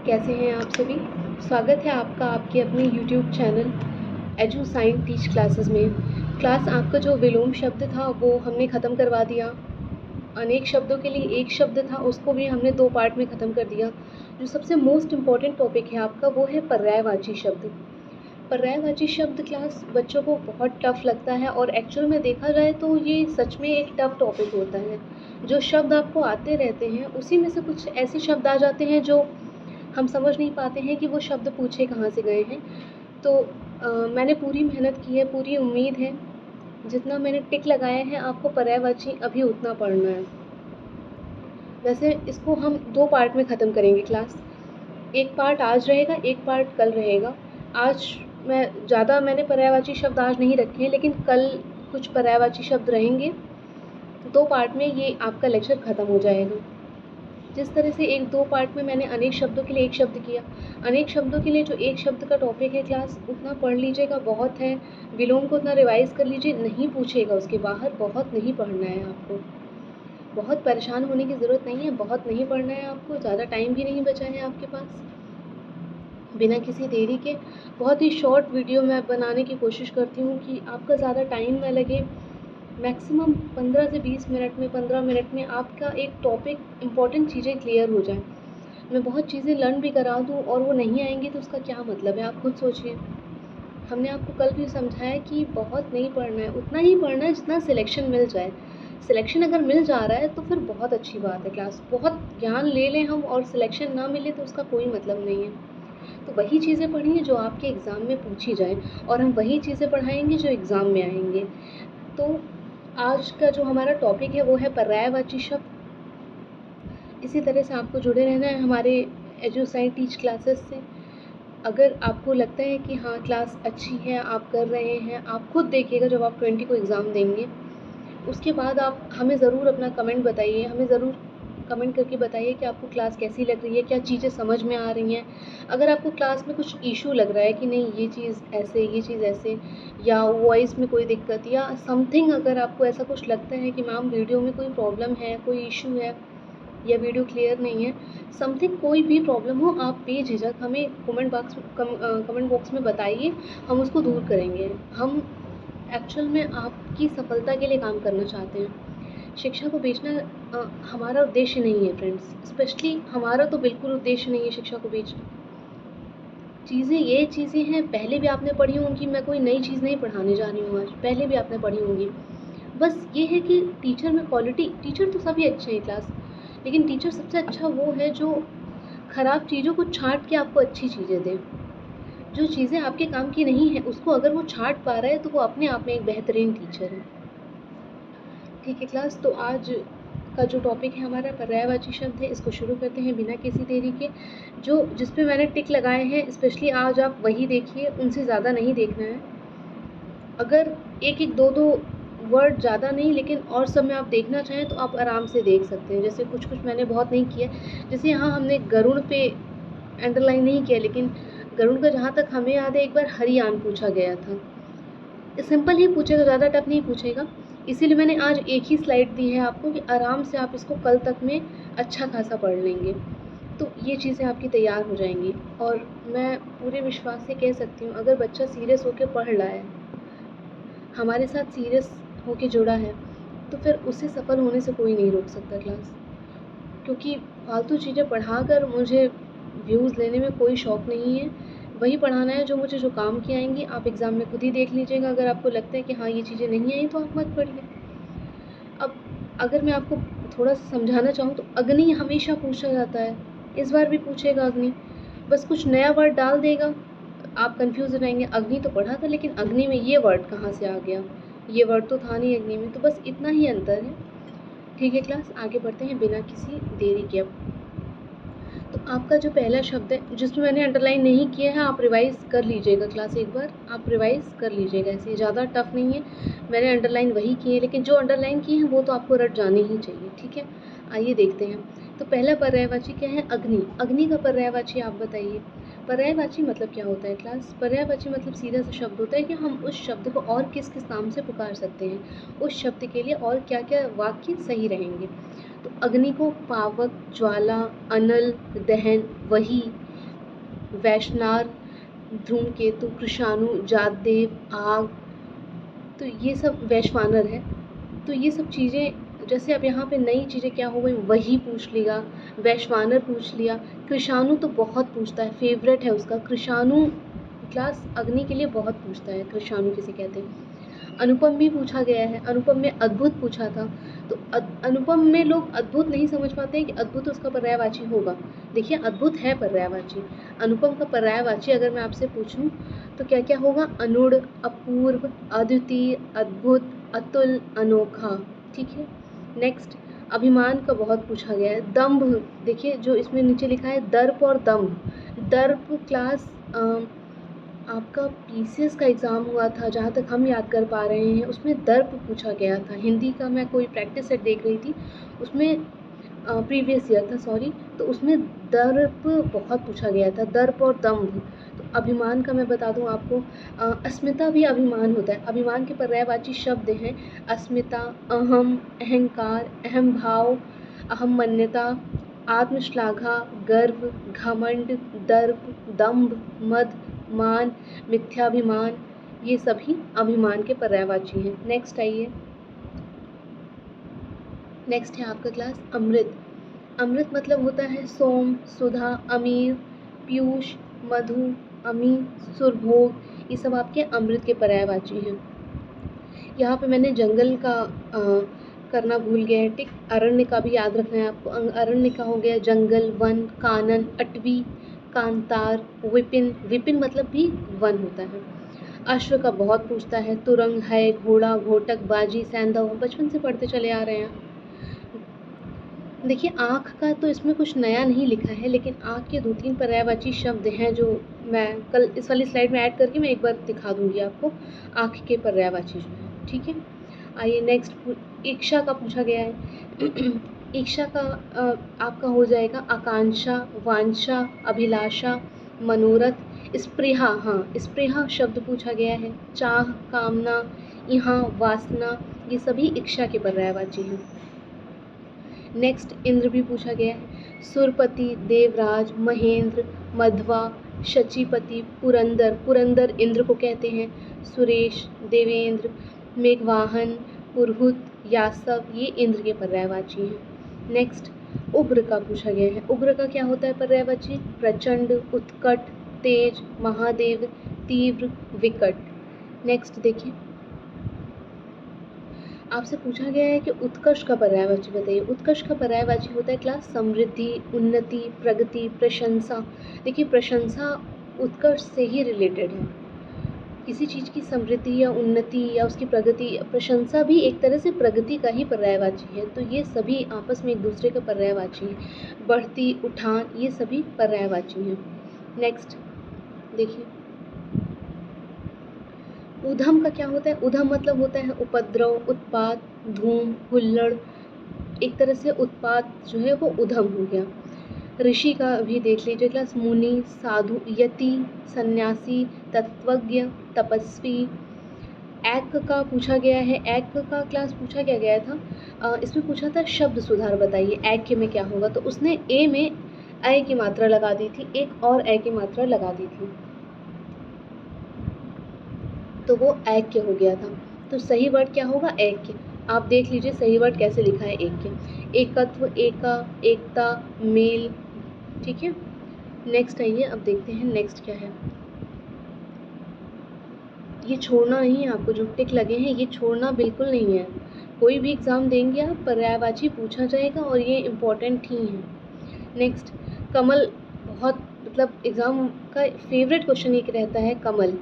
कैसे हैं आप सभी। स्वागत है आपका आपके अपने YouTube channel edu science teach classes में। क्लास आपका जो विलोम शब्द था वो हमने ख़त्म करवा दिया। अनेक शब्दों के लिए एक शब्द था, उसको भी हमने 2 पार्ट में ख़त्म कर दिया। जो सबसे मोस्ट इम्पॉर्टेंट टॉपिक है आपका वो है पर्यायवाची शब्द। पर्यायवाची शब्द क्लास बच्चों को बहुत टफ लगता है और एक्चुअल में देखा जाए तो ये सच में एक टफ टॉपिक होता है। जो शब्द आपको आते रहते हैं उसी में से कुछ ऐसे शब्द आ जाते हैं जो हम समझ नहीं पाते हैं कि वो शब्द पूछे कहाँ से गए हैं। तो मैंने पूरी मेहनत की है, पूरी उम्मीद है, जितना मैंने टिक लगाया है आपको पर्यायवाची अभी उतना पढ़ना है। वैसे इसको हम 2 पार्ट में ख़त्म करेंगे क्लास। एक पार्ट आज रहेगा, एक पार्ट कल रहेगा। आज मैंने पर्यायवाची शब्द आज नहीं रखे हैं, लेकिन कल कुछ पर्यायवाची शब्द रहेंगे। 2 पार्ट में ये आपका लेक्चर ख़त्म हो जाएगा। जिस तरह से 1-2 पार्ट में मैंने अनेक शब्दों के लिए एक शब्द किया, अनेक शब्दों के लिए जो एक शब्द का टॉपिक है क्लास उतना पढ़ लीजिएगा, बहुत है। विलोम को उतना रिवाइज़ कर लीजिए, नहीं पूछेगा उसके बाहर, बहुत नहीं पढ़ना है आपको। बहुत परेशान होने की ज़रूरत नहीं है, बहुत नहीं पढ़ना है आपको, ज़्यादा टाइम भी नहीं बचा है आपके पास। बिना किसी देरी के बहुत ही शॉर्ट वीडियो मैं बनाने की कोशिश करती हूँ कि आपका ज़्यादा टाइम ना लगे। मैक्सिमम 15 से 20 मिनट में, 15 मिनट में आपका एक टॉपिक इम्पॉर्टेंट चीज़ें क्लियर हो जाएँ। मैं बहुत चीज़ें लर्न भी करा दूँ और वो नहीं आएंगी तो उसका क्या मतलब है, आप खुद सोचिए। हमने आपको कल भी समझाया कि बहुत नहीं पढ़ना है, उतना ही पढ़ना है जितना सिलेक्शन मिल जाए। सिलेक्शन अगर मिल जा रहा है तो फिर बहुत अच्छी बात है क्लास। बहुत ज्ञान ले लें हम और सिलेक्शन ना मिले तो उसका कोई मतलब नहीं है। तो वही चीज़ें पढ़िए जो आपके एग्ज़ाम में पूछी जाएँ और हम वही चीज़ें पढ़ाएंगे जो एग्ज़ाम में आएंगे। तो आज का जो हमारा टॉपिक है वो है पर्यायवाची शब्द। इसी तरह से आपको जुड़े रहना है हमारे एजू साइंस टीच क्लासेस से। अगर आपको लगता है कि हाँ क्लास अच्छी है, आप कर रहे हैं, आप खुद देखिएगा जब आप 20 को एग्ज़ाम देंगे, उसके बाद आप हमें ज़रूर अपना कमेंट बताइए, हमें ज़रूर कमेंट करके बताइए कि आपको क्लास कैसी लग रही है, क्या चीज़ें समझ में आ रही हैं। अगर आपको क्लास में कुछ इशू लग रहा है कि नहीं ये चीज़ ऐसे, ये चीज़ ऐसे, या वॉइस में कोई दिक्कत या समथिंग, अगर आपको ऐसा कुछ लगता है कि मैम वीडियो में कोई प्रॉब्लम है, कोई इशू है या वीडियो क्लियर नहीं है, समथिंग कोई भी प्रॉब्लम हो, आप बेझिझक हमें कमेंट बॉक्स में बताइए, हम उसको दूर करेंगे। हम एक्चुअल में आपकी सफलता के लिए काम करना चाहते हैं। शिक्षा को बेचना हमारा उद्देश्य नहीं है फ्रेंड्स, स्पेशली हमारा तो बिल्कुल उद्देश्य नहीं है शिक्षा को बेचना। ये चीज़ें हैं, पहले भी आपने पढ़ी होंगी, मैं कोई नई चीज़ नहीं पढ़ाने जा रही हूँ आज, पहले भी आपने पढ़ी होंगी। बस ये है कि टीचर में क्वालिटी, टीचर तो सभी अच्छे हैं क्लास, लेकिन टीचर सबसे अच्छा वो है जो ख़राब चीज़ों को छाँट के आपको अच्छी चीज़ें दे। जो चीज़ें आपके काम की नहीं है उसको अगर वो छाँट पा रहा है तो वो अपने आप में एक बेहतरीन टीचर है। ठीक है क्लास, तो आज का जो टॉपिक है हमारा पर्यायवाची शब्द है, इसको शुरू करते हैं बिना किसी देरी के। जिस पे मैंने टिक लगाए हैं स्पेशली आज आप वही देखिए, उनसे ज़्यादा नहीं देखना है। अगर एक-एक, दो-दो वर्ड ज़्यादा नहीं, लेकिन और सब में आप देखना चाहें तो आप आराम से देख सकते हैं। जैसे कुछ-कुछ मैंने बहुत नहीं किया, जैसे यहाँ हमने गरुड़ पे अंडरलाइन नहीं किया, लेकिन गरुड़ का जहाँ तक हमें याद है एक बार हरियान पूछा गया था। सिंपल ही पूछेगा, ज़्यादा टफ नहीं पूछेगा। इसीलिए मैंने आज एक ही स्लाइड दी है आपको कि आराम से आप इसको कल तक में अच्छा खासा पढ़ लेंगे। तो ये चीज़ें आपकी तैयार हो जाएँगी और मैं पूरे विश्वास से कह सकती हूँ अगर बच्चा सीरियस होके पढ़ रहा है, हमारे साथ सीरियस होके जुड़ा है, तो फिर उसे सफल होने से कोई नहीं रोक सकता क्लास। क्योंकि फालतू चीज़ें पढ़ाकर मुझे व्यूज़ लेने में कोई शौक़ नहीं है। वही पढ़ाना है जो काम की आएँगी। आप एग्ज़ाम में खुद ही देख लीजिएगा, अगर आपको लगता है कि हाँ, ये चीज़ें नहीं आई तो आप मत पढ़िए। अब अगर मैं आपको थोड़ा समझाना चाहूँ तो अग्नि हमेशा पूछा जाता है, इस बार भी पूछेगा अग्नि। बस कुछ नया वर्ड डाल देगा, आप कन्फ्यूज़ हो जाएँगे, अग्नि तो पढ़ा था लेकिन अग्नि में ये वर्ड कहाँ से आ गया? ये वर्ड तो था नहीं अग्नि में, तो बस इतना ही अंतर है। ठीक है क्लास, आगे बढ़ते हैं बिना किसी देरी के अब। तो आपका जो पहला शब्द है जिसमें मैंने अंडरलाइन नहीं किया है, आप रिवाइज़ कर लीजिएगा क्लास, एक बार आप रिवाइज़ कर लीजिएगा, ऐसे ज़्यादा टफ नहीं है। मैंने अंडरलाइन वही किए, लेकिन जो अंडरलाइन किए हैं वो तो आपको रट जाने ही चाहिए। ठीक है, आइए देखते हैं। तो पहला पर्यायवाची क्या है? अग्नि। अग्नि का पर्यायवाची आप बताइए। पर्यायवाची मतलब क्या होता है क्लास? पर्यायवाची मतलब सीधा सा शब्द होता है कि हम उस शब्द को और किस-किस नाम से पुकार सकते हैं, उस शब्द के लिए और क्या-क्या वाक्य सही रहेंगे। तो अग्नि को पावक, ज्वाला, अनल, दहन, वही, वैश्नार, धूमकेतु, कृषाणु, जातदेव, आग, तो ये सब वैश्वानर है। तो ये सब चीज़ें, जैसे अब यहाँ पे नई चीज़ें क्या हो गई, वही पूछ लिया, वैश्वानर पूछ लिया, कृषाणु तो बहुत पूछता है, फेवरेट है उसका कृषाणु, क्लास अग्नि के लिए बहुत पूछता है, कृषाणु किसे कहते हैं। अनुपम भी पूछा गया है, अनुपम में अद्भुत पूछा था, तो अनुपम में लोग अद्भुत नहीं समझ पाते हैं कि अद्भुत उसका पर्यायवाची होगा। देखिए अद्भुत है पर्यायवाची, अनुपम का पर्यायवाची अगर मैं आपसे पूछूं तो क्या क्या होगा, अनुड़, अपूर्व, अद्वितीय, अद्भुत, अतुल, अनोखा। ठीक है, नेक्स्ट अभिमान का बहुत पूछा गया है। दंभ, देखिए जो इसमें नीचे लिखा है दर्प और दंभ, दर्प क्लास आपका पीसीएस का एग्ज़ाम हुआ था, जहाँ तक हम याद कर पा रहे हैं, उसमें दर्प पूछा गया था। हिंदी का मैं कोई प्रैक्टिस सेट देख रही थी, उसमें प्रीवियस ईयर था सॉरी, तो उसमें दर्प बहुत पूछा गया था, दर्प और दंभ। तो अभिमान का मैं बता दूं आपको, अस्मिता भी अभिमान होता है। अभिमान के पर्यायवाची शब्द हैं अस्मिता, अहम, अहंकार, अहम भाव, अहम मान्यता, आत्मश्लाघा, गर्व, घमंड, दर्प, दंभ, मद, मान, मिथ्याभिमान, ये सभी अभिमान के पर्यायवाची हैं। नेक्स्ट आइए, नेक्स्ट है आपका क्लास अमृत। अमृत मतलब होता है सोम, सुधा, अमीर, पीयूष, मधु, अमी, सुरभोग, ये सब आपके अमृत के पर्यायवाची हैं। यहाँ पे मैंने जंगल का करना भूल गया है, ठीक। अरण्य का भी याद रखना है आपको। अरण्य का हो गया जंगल, वन, कानन, अटवी, कांतार, विपिन, विपिन मतलब भी वन होता है। अश्व का बहुत पूछता है, तुरंग, है, घोड़ा, घोटक, बाजी, सैंधव, बचपन से पढ़ते चले आ रहे हैं। देखिए आँख का तो इसमें कुछ नया नहीं लिखा है, लेकिन आँख के 2-3 पर्यायवाची शब्द हैं जो मैं कल इस वाली स्लाइड में ऐड करके मैं एक बार दिखा दूंगी आपको, आँख के पर्यायवाची जो है। ठीक है, आइए नेक्स्ट, इच्छा का पूछा गया है। इच्छा का आपका हो जाएगा आकांक्षा, वांछा, अभिलाषा, मनोरथ, स्पृहा, हाँ स्पृहा शब्द पूछा गया है। चाह, कामना, यहाँ, वासना, ये सभी इच्छा के पर्यायवाची हैं। नेक्स्ट इंद्र भी पूछा गया है। सुरपति, देवराज, महेंद्र, मध्वा, शचीपति, पुरंदर, पुरंदर इंद्र को कहते हैं। सुरेश, देवेंद्र, मेघवाहन, पुरहुत, यासव, ये इंद्र के पर्यायवाची हैं। नेक्स्ट उग्र का पूछा गया है। उग्र का क्या होता है पर्यायवाची? प्रचंड, उत्कट, तेज, महादेव, तीव्र, विकट। नेक्स्ट देखिए, आपसे पूछा गया है कि उत्कर्ष का पर्यायवाची बताइए। उत्कर्ष का पर्यायवाची होता है क्लास समृद्धि, उन्नति, प्रगति, प्रशंसा। देखिए प्रशंसा उत्कर्ष से ही रिलेटेड है। किसी चीज़ की समृद्धि या उन्नति या उसकी प्रगति, प्रशंसा भी एक तरह से प्रगति का ही पर्यायवाची है। तो ये सभी आपस में एक दूसरे का पर्यायवाची हैं। बढ़ती, उठान, ये सभी पर्यायवाची हैं। नेक्स्ट देखिए, ऊधम का क्या होता है? ऊधम मतलब होता है उपद्रव, उत्पात, धूम, हुल्लड़, एक तरह से उत्पात जो है वो ऊधम हो गया। ऋषि का भी देख लीजिए क्लास, मुनि, साधु, यति, सन्यासी, तत्वज्ञ, तपस्वी। ऐक का पूछा गया है। ऐक का क्लास पूछा क्या गया था, इसमें पूछा था शब्द सुधार बताइए ऐक्य में क्या होगा। तो उसने ए में अय की मात्रा लगा दी थी, एक और अय की मात्रा लगा दी थी, तो वो ऐक्य हो गया था। तो सही वर्ड क्या होगा? ऐक्य। आप देख लीजिए सही वर्ड कैसे लिखा है ऐक्य। एकत्व, एका, एकता, मेल। ठीक है, नेक्स्ट आइए, अब देखते हैं नेक्स्ट क्या है। ये छोड़ना नहीं है आपको, जो टिक लगे हैं ये छोड़ना बिल्कुल नहीं है। कोई भी एग्ज़ाम देंगे आप, पर्यायवाची पूछा जाएगा और ये इम्पोर्टेंट ही है। नेक्स्ट कमल, बहुत मतलब एग्ज़ाम का फेवरेट क्वेश्चन एक रहता है कमल।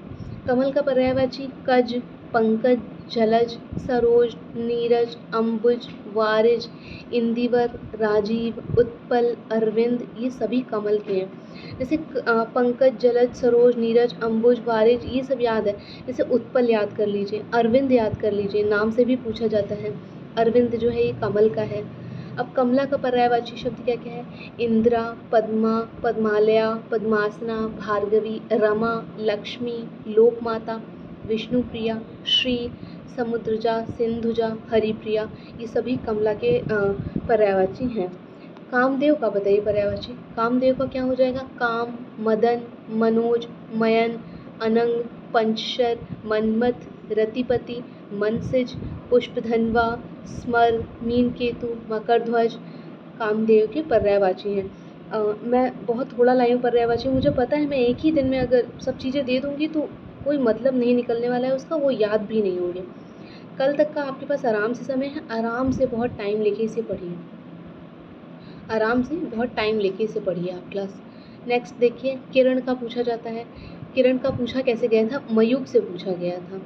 कमल का पर्यायवाची कज, पंकज, जलज, सरोज, नीरज, अम्बुज, वारिज, इंदिवर, राजीव, उत्पल, अरविंद, ये सभी कमल के हैं। जैसे पंकज, जलज, सरोज, नीरज, अम्बुज, वारिज, ये सब याद है। जैसे उत्पल याद कर लीजिए, अरविंद याद कर लीजिए, नाम से भी पूछा जाता है। अरविंद जो है ये कमल का है। अब कमला का पर्यायवाची शब्द क्या क्या है? इंदिरा, पद्मा, पद्मालया, पद्मासना, भार्गवी, रमा, लक्ष्मी, लोकमाता, विष्णुप्रिया, श्री, समुद्रजा, सिंधुजा, हरिप्रिया, ये सभी कमला के पर्यायवाची हैं। कामदेव का बताइए पर्यायवाची। कामदेव का क्या हो जाएगा? काम, मदन, मनोज, मयन, अनंग, पंचशर, मनमथ, रतिपति, मनसिज, पुष्पधनवा, स्मर, मीनकेतु, मकरध्वज कामदेव के पर्यायवाची हैं। मैं बहुत थोड़ा लाई हूँ पर्यायवाची, मुझे पता है मैं एक ही दिन में अगर सब चीज़ें दे दूँगी तो कोई मतलब नहीं निकलने वाला है उसका, वो याद भी नहीं होंगे। कल तक का आपके पास आराम से समय है, आराम से बहुत टाइम लेके इसे पढ़िए, आराम से बहुत टाइम लेके इसे पढ़िए आप क्लास। नेक्स्ट देखिए, किरण का पूछा जाता है। किरण का पूछा कैसे गया था? मयूख से पूछा गया था।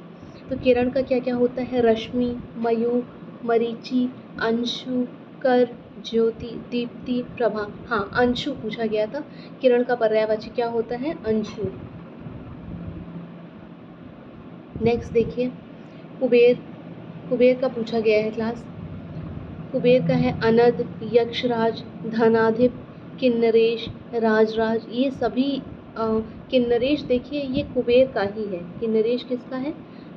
तो किरण का क्या क्या होता है? रश्मि, मयूख, मरीचि, अंशु, कर, ज्योति, दीप्ति, प्रभा। हाँ, अंशु पूछा गया था। किरण का पर्यायवाची क्या होता है? अंशु। नेक्स्ट देखिए, कुबेर। कुबेर का पूछा गया है क्लास। कुबेर का है अनद, यक्षराज, धनाधिप, किन्नरेश, राजराज। ये सभी किन्नरेश देखिए ये कुबेर का ही है। किन्नरेश किसका है?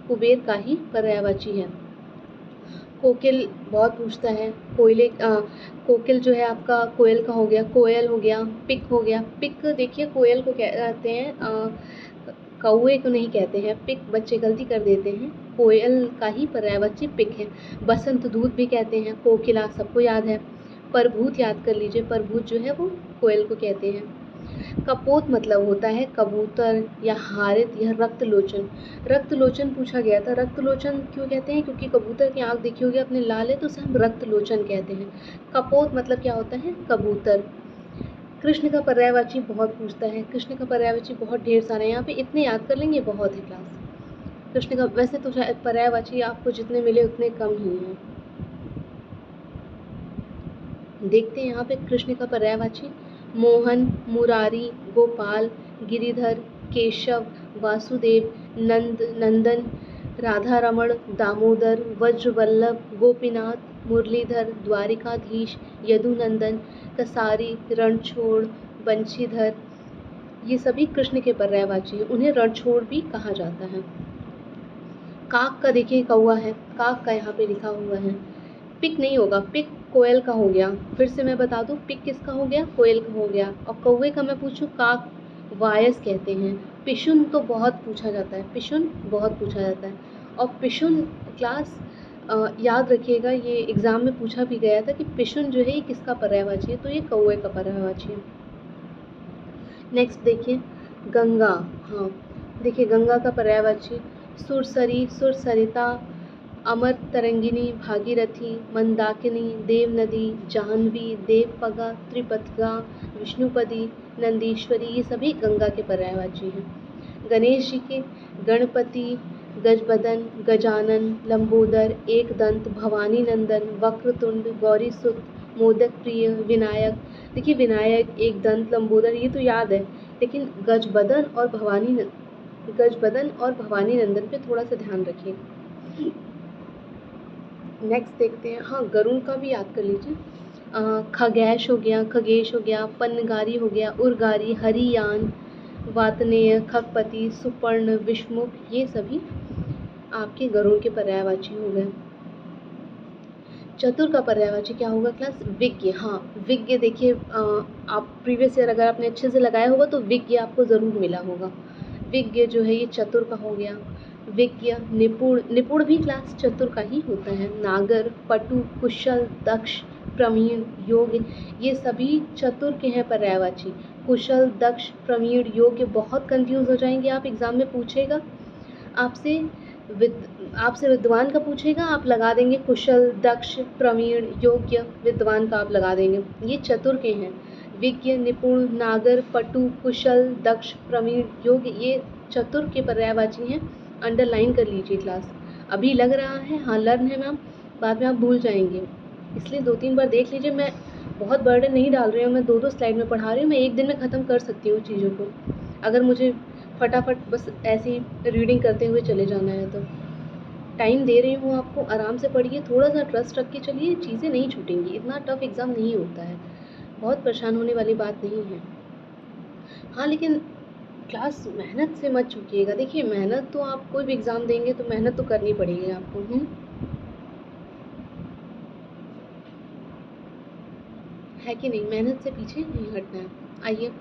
कुबेर का ही पर्यायवाची है। कोकिल बहुत पूछता है। कोकिल जो है आपका कोयल का हो गया, कोयल हो गया, पिक हो गया। पिक देखिए कोयल को कहते हैं, कौवे को नहीं कहते हैं। पिक बच्चे गलती कर देते हैं, कोयल का ही पर्यायवाची पिक है। बसंत दूत भी कहते हैं, कोकिला सबको याद है। प्रभूत याद कर लीजिए, प्रभूत जो है वो कोयल को कहते हैं। कपोत मतलब होता है कबूतर या हारित या रक्तलोचन। रक्तलोचन पूछा गया था। रक्तलोचन क्यों कहते हैं? क्योंकि कबूतर की आंख देखी होगी अपने लाल है तो उसे हम रक्तलोचन कहते हैं। कपोत मतलब क्या होता है? कबूतर। कृष्ण का पर्यायवाची बहुत पूछता है। कृष्ण का पर्यायवाची बहुत ढेर सारे हैं, यहाँ पे इतने याद कर लेंगे बहुत है क्लास। कृष्ण का वैसे तो पर्यायवाची आपको जितने मिले उतने कम ही हैं। देखते हैं यहाँ पे कृष्ण का पर्यायवाची। मोहन, मुरारी, गोपाल, गिरिधर, केशव, वासुदेव, नंदन, राधा रमण, दामोदर, वज्रवल्लभ, गोपीनाथ, मुरलीधर, द्वारिकाधीश, यदुनंदन, कसारी, रणछोड़, बंशीधर। ये सभी कृष्ण के पर्यायवाची हैं, उन्हें रणछोड़ भी कहा जाता है। काक का देखिए कौवा है, काक का यहाँ पे लिखा हुआ है। पिक नहीं होगा, पिक कोयल का हो गया। फिर से मैं बता दूं, पिक किसका हो गया? कोयल का हो गया। और कौवे का मैं पूछूं, काक वायस कहते हैं। पिशुन तो बहुत पूछा जाता है, पिशुन बहुत पूछा जाता है। और पिशुन क्लास याद रखिएगा, ये एग्ज़ाम में पूछा भी गया था कि पिशुन जो है ये किसका पर्यायवाची है? तो ये कौवे का पर्यायवाची है। नेक्स्ट देखिए, गंगा। हाँ देखिए, गंगा का पर्यायवाची सुरसरी, सुरसरिता, अमर तरंगिनी, भागीरथी, मंदाकिनी, देवनदी, जाह्नवी, देवपगा, त्रिपथगा, विष्णुपदी, नंदीश्वरी। ये सभी गंगा के पर्यायवाची हैं। गणेश जी के गणपति, गजबदन, गजानन, लंबोदर, एकदंत, भवानी नंदन, वक्रतुंड, गौरीसुत, मोदक प्रिय, विनायक। देखिए विनायक, एकदंत, लंबोदर ये तो याद है, लेकिन गजबदन और भवानी नंदन पे थोड़ा सा ध्यान रखिए। नेक्स्ट देखते हैं, हाँ गरुड़ का भी याद कर लीजिए। खगेश हो गया, पन्नगारी हो गया, उर्गारी, हरियान, वातनेय, खगपति, सुपर्ण, विषमुख। ये सभी आपके गरुड़ के पर्यायवाची हो गए। चतुर का पर्यायवाची क्या होगा क्लास? विज्ञ। हाँ विज्ञ देखिए, आप प्रीवियस ईयर अगर आपने अच्छे से लगाया होगा तो विज्ञ आपको ज़रूर मिला होगा। विज्ञ जो है ये चतुर का हो गया। विज्ञ, निपुण, निपुण भी क्लास चतुर का ही होता है। नागर, पटु, कुशल, दक्ष, प्रवीण, योग्य। ये सभी चतुर के हैं पर्यायवाची। कुशल, दक्ष, प्रवीण, योग्य बहुत कंफ्यूज हो जाएंगे आप, एग्जाम में पूछेगा आपसे विद्वान का पूछेगा, आप लगा देंगे कुशल, दक्ष, प्रवीण, योग्य। विद्वान का आप लगा देंगे। ये चतुर के हैं। विज्ञ, निपुण, नागर, पटु, कुशल, दक्ष, प्रवीण, योग्य। ये चतुर के पर्यायवाची हैं। अंडरलाइन कर लीजिए क्लास। अभी लग रहा है हाँ लर्न है मैम, बाद में आप भूल जाएंगे, इसलिए 2-3 बार देख लीजिए। मैं बहुत बर्डन नहीं डाल रही हूँ, मैं 2-2 स्लाइड में पढ़ा रही हूँ। मैं एक दिन में ख़त्म कर सकती हूँ चीज़ों को, अगर मुझे फटाफट बस ऐसी रीडिंग करते हुए चले जाना है तो। टाइम दे रही हूँ आपको, आराम से पढ़िए, थोड़ा सा ट्रस्ट रख के चलिए, चीज़ें नहीं छूटेंगी। इतना टफ एग्ज़ाम नहीं होता है, बहुत परेशान होने वाली बात नहीं है। हाँ लेकिन क्लास मेहनत से मत चूकिएगा। देखिए मेहनत तो आप कोई भी एग्ज़ाम देंगे तो मेहनत तो करनी पड़ेगी आपको। है कि नहीं, मेहनत से पीछे नहीं हटना है। आइए,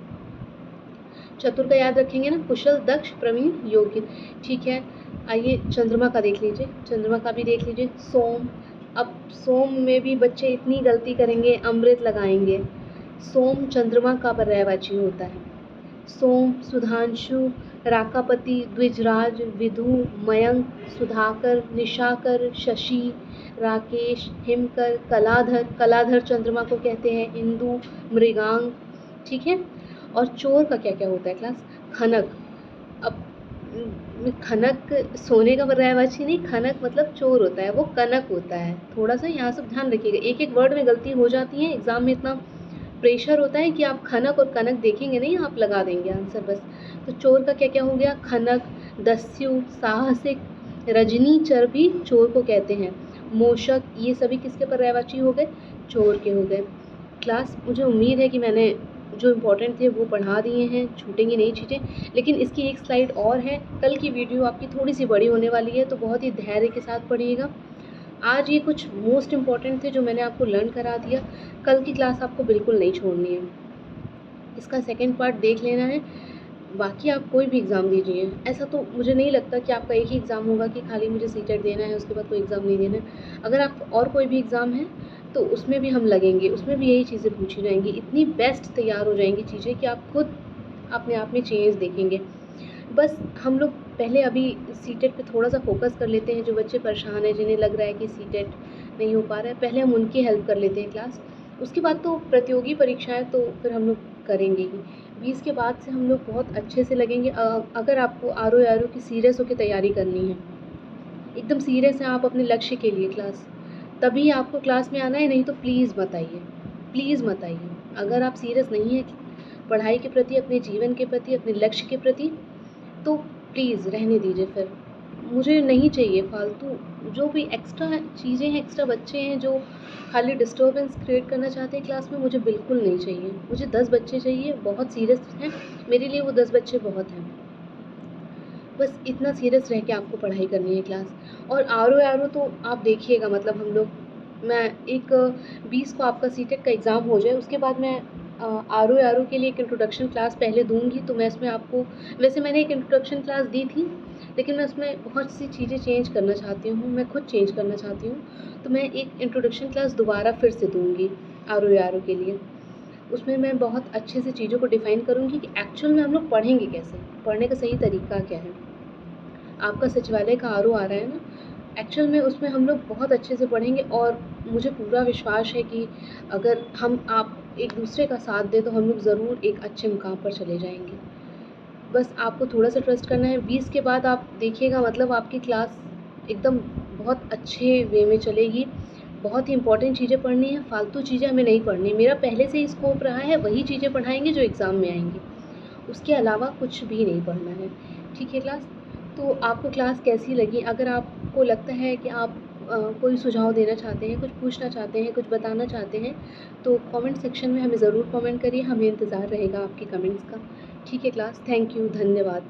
चतुर का याद रखेंगे ना, कुशल, दक्ष, प्रवीण, योग्य। ठीक है, आइए चंद्रमा का देख लीजिए, चंद्रमा का भी देख लीजिए। सोम, अब सोम में भी बच्चे इतनी गलती करेंगे, अमृत लगाएंगे। सोम चंद्रमा का पर्यायवाची होता है। सोम, सुधांशु, राकापति, द्विजराज, विधु, मयंक, सुधाकर, निशाकर, शशि, राकेश, हिमकर, कलाधर, कलाधर चंद्रमा को कहते हैं, इंदु, मृगांक। ठीक है, और चोर का क्या क्या होता है क्लास? खनक। अब खनक सोने का पर्यायवाची नहीं, खनक मतलब चोर होता है, वो कनक होता है। थोड़ा सा यहाँ सब ध्यान रखिएगा, एक एक वर्ड में गलती हो जाती है, एग्जाम में इतना प्रेशर होता है कि आप खनक और कनक देखेंगे नहीं, आप लगा देंगे आंसर बस। तो चोर का क्या क्या हो गया? खनक, दस्यु, साहसिक, रजनीचर भी चोर को कहते हैं, मोशक, ये सभी किसके पर्यायवाची हो गए? चोर के हो गए। क्लास, मुझे उम्मीद है कि मैंने जो इम्पोर्टेंट थे वो पढ़ा दिए हैं, छूटेंगी नहीं चीज़ें। लेकिन इसकी एक स्लाइड और है, कल की वीडियो आपकी थोड़ी सी बड़ी होने वाली है, तो बहुत ही धैर्य के साथ पढ़िएगा। आज ये कुछ मोस्ट इम्पॉर्टेंट थे जो मैंने आपको लर्न करा दिया, कल की क्लास आपको बिल्कुल नहीं छोड़नी है, इसका सेकंड पार्ट देख लेना है। बाकी आप कोई भी एग्ज़ाम दीजिए, ऐसा तो मुझे नहीं लगता कि आपका एक ही एग्ज़ाम होगा कि खाली मुझे सीटेट देना है, उसके बाद कोई एग्ज़ाम नहीं देना है। अगर आप और कोई भी एग्ज़ाम है तो उसमें भी हम लगेंगे, उसमें भी यही चीज़ें पूछी जाएंगी, इतनी बेस्ट तैयार हो जाएंगी चीज़ें कि आप खुद अपने आप में चेंज देखेंगे। बस हम लोग पहले अभी सीटेट पे थोड़ा सा फोकस कर लेते हैं, जो बच्चे परेशान हैं, जिन्हें लग रहा है कि सीटेट नहीं हो पा रहा है, पहले हम उनकी हेल्प कर लेते हैं क्लास। उसके बाद तो प्रतियोगी परीक्षाएं तो फिर हम लोग करेंगे ही। 20 के बाद से हम लोग बहुत अच्छे से लगेंगे। अगर आपको आर ओ की सीरियस होकर तैयारी करनी है, एकदम सीरियस है आप अपने लक्ष्य के लिए क्लास, तभी आपको क्लास में आना है, नहीं तो प्लीज़ मत आइए, प्लीज़ मत आइए। अगर आप सीरियस नहीं है पढ़ाई के प्रति, अपने जीवन के प्रति, अपने लक्ष्य के प्रति, तो प्लीज़ रहने दीजिए। फिर मुझे नहीं चाहिए फालतू जो भी एक्स्ट्रा चीज़ें हैं, एक्स्ट्रा बच्चे हैं जो खाली डिस्टर्बेंस क्रिएट करना चाहते हैं क्लास में, मुझे बिल्कुल नहीं चाहिए। मुझे 10 बच्चे चाहिए, बहुत सीरियस हैं मेरे लिए, वो 10 बच्चे बहुत हैं। बस इतना सीरियस रह के आपको पढ़ाई करनी है क्लास। और आर ओ तो आप देखिएगा, मतलब हम लोग, मैं एक 20 को आपका सीटेट का एग्ज़ाम हो जाए, उसके बाद मैं आर ओ के लिए एक इंट्रोडक्शन क्लास पहले दूंगी। तो मैं इसमें आपको, वैसे मैंने एक इंट्रोडक्शन क्लास दी थी, लेकिन मैं उसमें बहुत सी चीज़ें चेंज करना चाहती हूँ, मैं खुद चेंज करना चाहती हूँ। तो मैं एक इंट्रोडक्शन क्लास दोबारा फिर से दूँगी आर ओ के लिए। उसमें मैं बहुत अच्छे से चीज़ों को डिफ़ाइन करूँगी कि एक्चुअल में हम लोग पढ़ेंगे कैसे, पढ़ने का सही तरीका क्या है। आपका सचिवालय का आर ओ आ रहा है ना, एक्चुअल में उसमें हम लोग बहुत अच्छे से पढ़ेंगे। और मुझे पूरा विश्वास है कि अगर हम आप एक दूसरे का साथ दें तो हम लोग ज़रूर एक अच्छे मुकाम पर चले जाएंगे। बस आपको थोड़ा सा ट्रस्ट करना है। 20 के बाद आप देखिएगा, मतलब आपकी क्लास एकदम बहुत अच्छे वे में चलेगी। बहुत ही इंपॉर्टेंट चीज़ें पढ़नी है, फालतू चीज़ें हमें नहीं पढ़नी। मेरा पहले से ही स्कोप रहा है, वही चीज़ें पढ़ाएंगे जो एग्ज़ाम में आएंगी, उसके अलावा कुछ भी नहीं पढ़ना है। ठीक है क्लास, तो आपको क्लास कैसी लगी? अगर आपको लगता है कि आप कोई सुझाव देना चाहते हैं, कुछ पूछना चाहते हैं, कुछ बताना चाहते हैं, तो कमेंट सेक्शन में हमें ज़रूर कमेंट करिए, हमें इंतज़ार रहेगा आपके कमेंट्स का। ठीक है क्लास, थैंक यू, धन्यवाद।